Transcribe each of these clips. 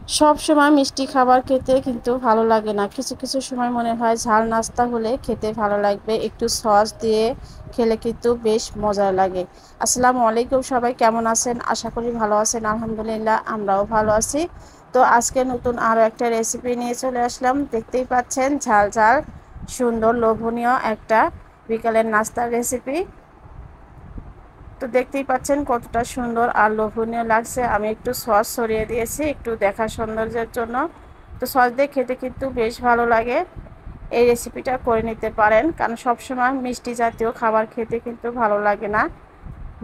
সব সময় মিষ্টি খাবার খেতে কিন্তু ভালো লাগে না, কিছু কিছু সময় মনে হয় ঝাল নাস্তা হলে খেতে ভালো লাগবে, একটু সস দিয়ে খেলে কিন্তু বেশ মজা লাগে। আসসালামু আলাইকুম, সবাই কেমন আছেন? আশা করি ভালো আছেন। আলহামদুলিল্লাহ, আমরাও ভালো আছি। তো আজকে নতুন আরও একটা রেসিপি নিয়ে চলে আসলাম। দেখতেই পাচ্ছেন ঝাল ঝাল সুন্দর লোভনীয় একটা বিকালের নাস্তার রেসিপি। তো দেখতেই পাচ্ছেন কতটা সুন্দর আর লোভনীয় লাগছে। আমি একটু সস ছড়িয়ে দিয়েছি একটু দেখার সৌন্দর্যের জন্য। তো সস দিয়ে খেতে কিন্তু বেশ ভালো লাগে। এই রেসিপিটা করে নিতে পারেন, কারণ সবসময় মিষ্টি জাতীয় খাবার খেতে কিন্তু ভালো লাগে না।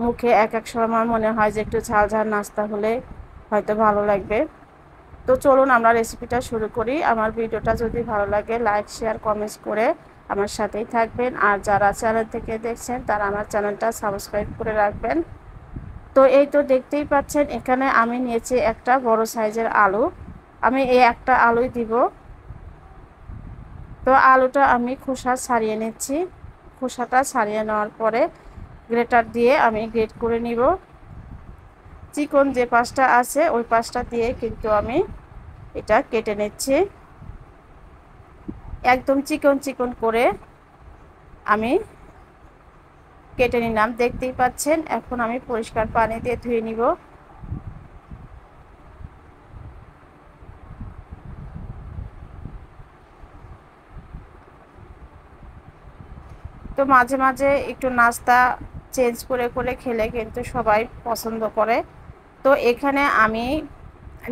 মুখে এক এক সময় মনে হয় যে একটু ঝাল ঝাল নাস্তা হলে হয়তো ভালো লাগবে। তো চলুন আমরা রেসিপিটা শুরু করি। আমার ভিডিওটা যদি ভালো লাগে লাইক শেয়ার কমেন্টস করে আমার সাথেই থাকবেন, আর যারা চ্যানেল থেকে দেখছেন তারা আমার চ্যানেলটা সাবস্ক্রাইব করে রাখবেন। তো এই তো দেখতেই পাচ্ছেন এখানে আমি নিয়েছি একটা বড় সাইজের আলু। আমি এই একটা আলুই দিব। তো আলুটা আমি খোসা ছাড়িয়ে নিচ্ছি। খোসাটা ছাড়িয়ে নেওয়ার পরে গ্রেটার দিয়ে আমি গ্রেট করে নিব। চিকন যে পাশটা আছে ওই পাশটা দিয়ে কিন্তু আমি এটা কেটে নিচ্ছি। একদম চিকন চিকন করে আমি কেটে নিলাম, দেখতেই পাচ্ছেন। এখন আমি পরিষ্কার পানি দিয়ে ধুয়ে নিব। তো মাঝে মাঝে একটু নাস্তা চেঞ্জ করে করে খেলে কিন্তু সবাই পছন্দ করে। তো এখানে আমি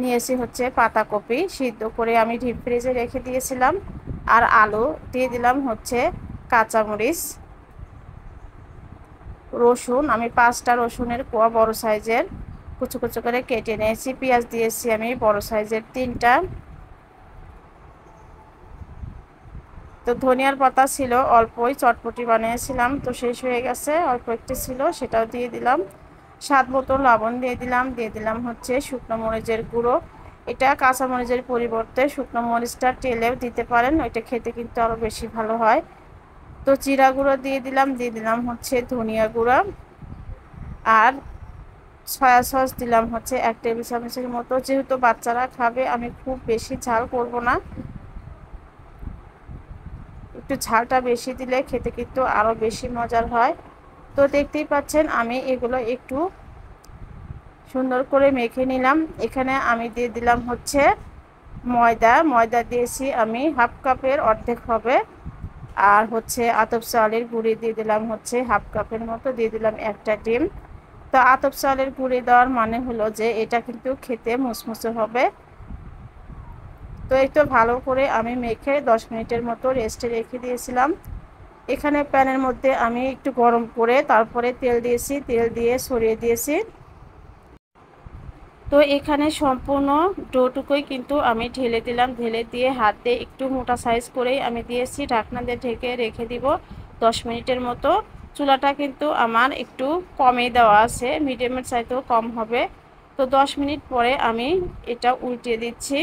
নিয়েছি হচ্ছে পাতাকপি, সিদ্ধ করে আমি ডিপ ফ্রিজে রেখে দিয়েছিলাম। আর আলু দিয়ে দিলাম হচ্ছে কাঁচামরিচ, রসুন আমি 5টা রসুনের কোয়া বড় সাইজের কুচো কুচো করে কেটে নিয়েছি। পেঁয়াজ দিয়েছি আমি বড় সাইজের 3টা। তো ধনিয়ার পাতা ছিল অল্পই, চটপটি বানিয়েছিলাম তো শেষ হয়ে গেছে, অল্প একটু ছিল সেটাও দিয়ে দিলাম। স্বাদ মতো লবণ দিয়ে দিলাম। দিয়ে দিলাম হচ্ছে শুকনো মরিচের গুঁড়ো। এটা কাঁচা মরিচের পরিবর্তে শুকনো মরিচটা টেলেও দিতে পারেন, ওইটা খেতে কিন্তু আরও বেশি ভালো হয়। তো জিরা গুঁড়ো দিয়ে দিলাম। দিয়ে দিলাম হচ্ছে ধনিয়া গুঁড়ো। আর সয়া সস দিলাম হচ্ছে 1 টেবিল চামচের মতো। যেহেতু বাচ্চারা খাবে আমি খুব বেশি ঝাল করব না, একটু ঝালটা বেশি দিলে খেতে কিন্তু আরও বেশি মজার হয়। তো দেখতেই পাচ্ছেন আমি এগুলো একটু সুন্দর করে মেখে নিলাম। এখানে আমি দিয়ে দিলাম হচ্ছে ময়দা দিয়েছি আমি হাফ কাপের অর্ধেক হবে। আর হচ্ছে আতপ চালের গুঁড়ি দিয়ে দিলাম হচ্ছে হাফ কাপের মতো। দিয়ে দিলাম একটা ডিম। তো আতপ চালের গুঁড়ি দেওয়ার মানে হলো যে এটা কিন্তু খেতে মুসমুসে হবে। তো এই তো ভালো করে আমি মেখে 10 মিনিটের মতো রেস্টে রেখে দিয়েছিলাম। এখানে প্যানের মধ্যে আমি একটু গরম করে তারপরে তেল দিয়েছি, তেল দিয়ে ছড়িয়ে দিয়েছি। তো এখানে সম্পূর্ণ ডোটুকুই কিন্তু আমি ঢেলে দিলাম। ঢেলে দিয়ে হাত দিয়ে একটু মোটা সাইজ করেই আমি দিয়েছি। ঢাকনা দিয়ে ঢেকে রেখে দিব 10 মিনিটের মতো। চুলাটা কিন্তু আমার একটু কমে দেওয়া আছে, মিডিয়ামের চাইতেও কম হবে। তো 10 মিনিট পরে আমি এটা উল্টে দিচ্ছি।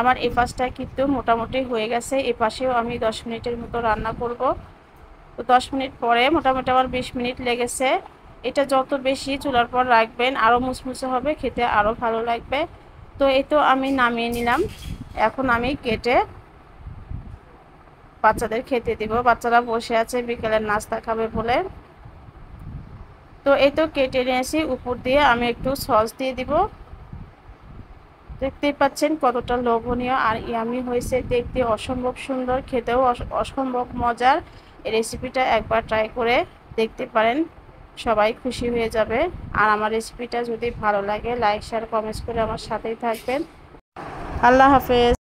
আমার এ পাশটা কিন্তু মোটামুটি হয়ে গেছে, এ পাশেও আমি 10 মিনিটের মতো রান্না করব। তো 10 মিনিট পরে মোটামুটি আমার 20 মিনিট লেগেছে। এটা যত বেশি চুলার পর রাখবেন আরও মুচমুচে হবে, খেতে আরও ভালো লাগবে। তো এই তো আমি নামিয়ে নিলাম। এখন আমি কেটে বাচ্চাদের খেতে দিব। বাচ্চারা বসে আছে বিকেলের নাস্তা খাবে বলে। তো এই তো কেটে নিয়েছি, উপর দিয়ে আমি একটু সস দিয়ে দিব। দেখতেই পাচ্ছেন কতটা লোভনীয় আর ইয়ামি হয়েছে, দেখতে অসম্ভব সুন্দর, খেতেও অসম্ভব মজার। এই রেসিপিটা একবার ট্রাই করে দেখতে পারেন, সবাই খুশি হয়ে যাবে। আর আমার রেসিপিটা যদি ভালো লাগে লাইক শেয়ার কমেন্টস করে আমার সাথেই থাকবেন। আল্লাহ হাফেজ।